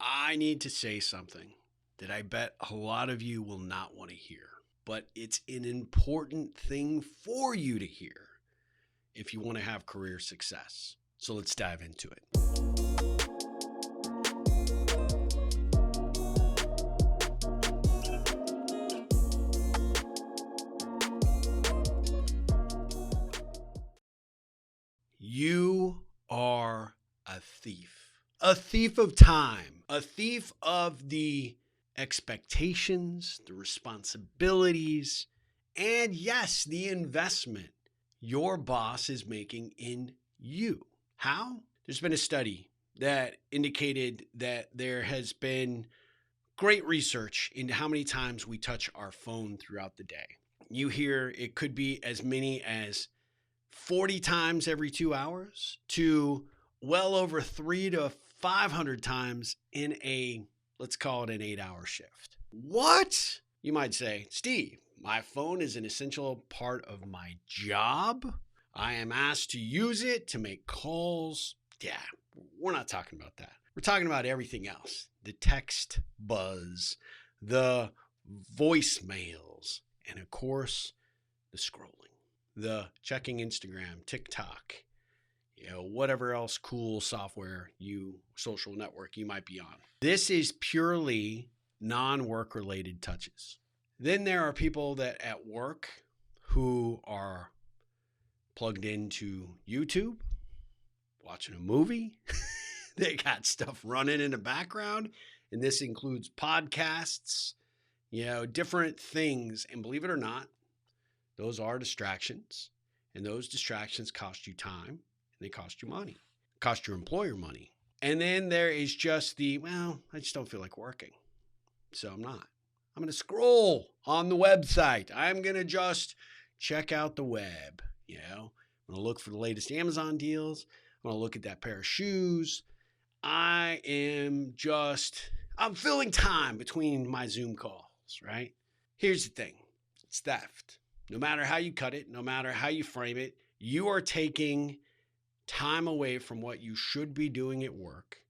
I need to say something that I bet a lot of you will not want to hear, but it's an important thing for you to hear if you want to have career success. So let's dive into it. You are a thief of time, a thief of the expectations, the responsibilities, and yes, the investment your boss is making in you. How? There's been a study that indicated that there has been great research into how many times we touch our phone throughout the day. You hear it could be as many as 40 times every 2 hours to well over 300 to 500 times in a, let's call it an 8-hour shift. What? You might say, Steve, my phone is an essential part of my job. I am asked to use it to make calls. Yeah, we're not talking about that. We're talking about everything else. The text buzz, the voicemails, and of course, the scrolling. The checking Instagram, TikTok, whatever else cool software social network you might be on. This is purely non-work related touches. Then there are people that at work who are plugged into YouTube, watching a movie. They got stuff running in the background, and this includes podcasts, different things. And believe it or not, those are distractions, and those distractions cost you time, and they cost you money, cost your employer money. And then there is just I just don't feel like working, so I'm not. I'm going to scroll on the website. I'm going to just check out the web. I'm going to look for the latest Amazon deals. I'm going to look at that pair of shoes. I'm filling time between my Zoom calls, right? Here's the thing. It's theft. No matter how you cut it, no matter how you frame it, you are taking time away from what you should be doing at work,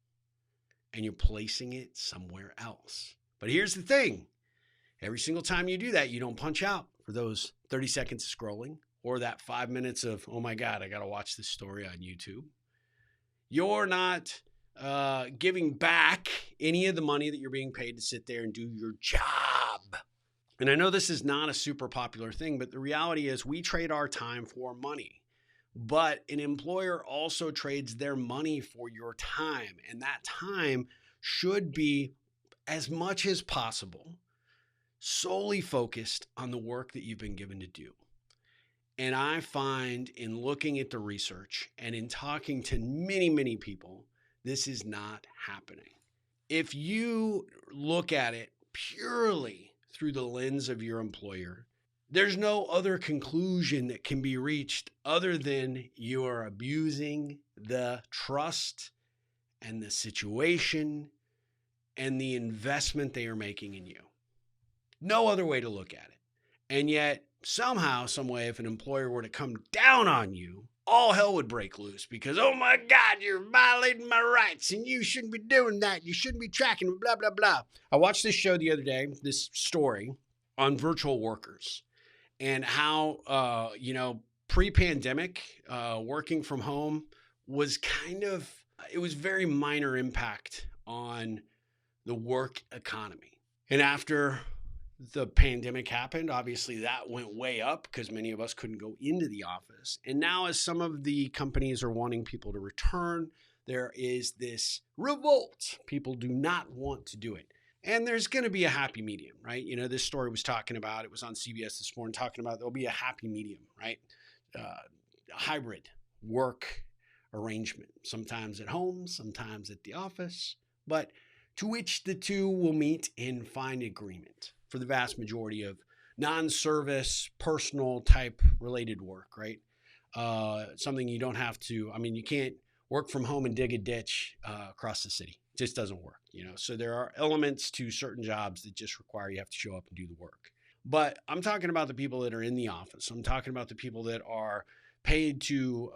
and you're placing it somewhere else. But here's the thing. Every single time you do that, you don't punch out for those 30 seconds of scrolling or that 5 minutes of, oh my God, I got to watch this story on YouTube. You're not giving back any of the money that you're being paid to sit there and do your job. And I know this is not a super popular thing, but the reality is we trade our time for money. But an employer also trades their money for your time. And that time should be, as much as possible, solely focused on the work that you've been given to do. And I find in looking at the research and in talking to many, many people, this is not happening. If you look at it purely through the lens of your employer, there's no other conclusion that can be reached other than you are abusing the trust and the situation and the investment they are making in you. No other way to look at it. And yet, somehow, some way, if an employer were to come down on you, all hell would break loose because, oh my God, you're violating my rights and you shouldn't be doing that. You shouldn't be tracking, blah, blah, blah. I watched this show the other day, this story on virtual workers and how, pre-pandemic, working from home was it was very minor impact on the work economy. And after the pandemic happened, obviously that went way up because many of us couldn't go into the office. And now as some of the companies are wanting people to return, there is this revolt. People do not want to do it. And there's going to be a happy medium, right? This story was talking about, it was on CBS this morning, talking about there'll be a happy medium, right? A hybrid work arrangement, sometimes at home, sometimes at the office, but to which the two will meet and find agreement for the vast majority of non-service, personal type related work, right? Something you don't have to, you can't work from home and dig a ditch across the city. It just doesn't work, So there are elements to certain jobs that just require you have to show up and do the work. But I'm talking about the people that are in the office. I'm talking about the people that are paid to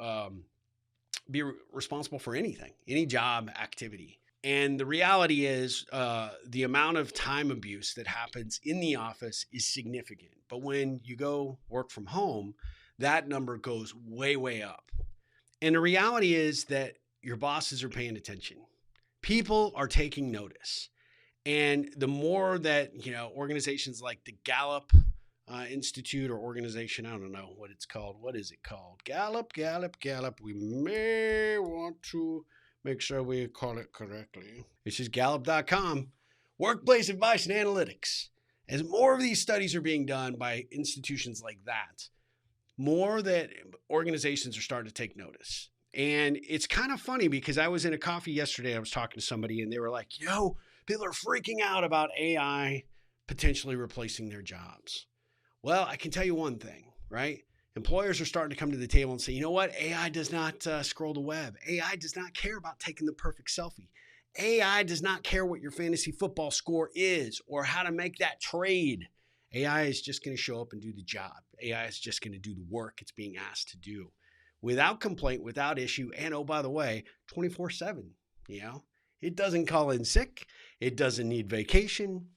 be responsible for anything, any job activity. And the reality is the amount of time abuse that happens in the office is significant. But when you go work from home, that number goes way, way up. And the reality is that your bosses are paying attention. People are taking notice. And the more that, organizations like the Gallup Institute or organization, I don't know what it's called. What is it called? Gallup. We may want to make sure we call it correctly. It's just Gallup.com. Workplace Advice and Analytics. As more of these studies are being done by institutions like that, more that organizations are starting to take notice. And it's kind of funny because I was in a coffee yesterday. I was talking to somebody and they were like, people are freaking out about AI potentially replacing their jobs. Well, I can tell you one thing, right? Employers are starting to come to the table and say, you know what? AI does not scroll the web. AI does not care about taking the perfect selfie. AI does not care what your fantasy football score is or how to make that trade. AI is just going to show up and do the job. AI is just going to do the work it's being asked to do without complaint, without issue. And oh, by the way, 24/7, it doesn't call in sick. It doesn't need vacation.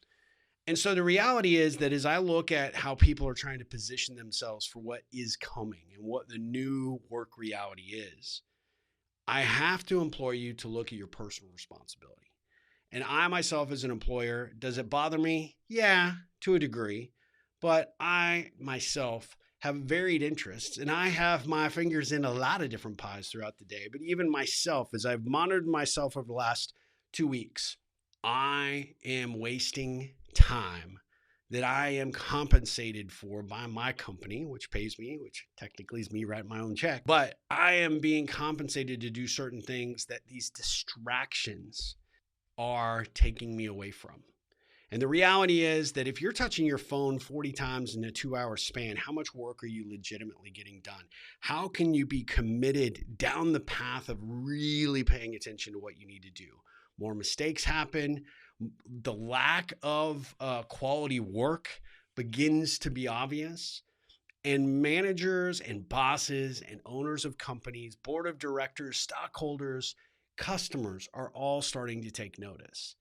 And so the reality is that as I look at how people are trying to position themselves for what is coming and what the new work reality is, I have to implore you to look at your personal responsibility. And I myself as an employer, does it bother me? Yeah, to a degree. But I myself have varied interests and I have my fingers in a lot of different pies throughout the day. But even myself, as I've monitored myself over the last 2 weeks, I am wasting time that I am compensated for by my company, which pays me, which technically is me writing my own check. But I am being compensated to do certain things that these distractions are taking me away from. And the reality is that if you're touching your phone 40 times in a 2-hour span, how much work are you legitimately getting done? How can you be committed down the path of really paying attention to what you need to do? More mistakes happen. The lack of quality work begins to be obvious. And managers and bosses and owners of companies, board of directors, stockholders, customers are all starting to take notice.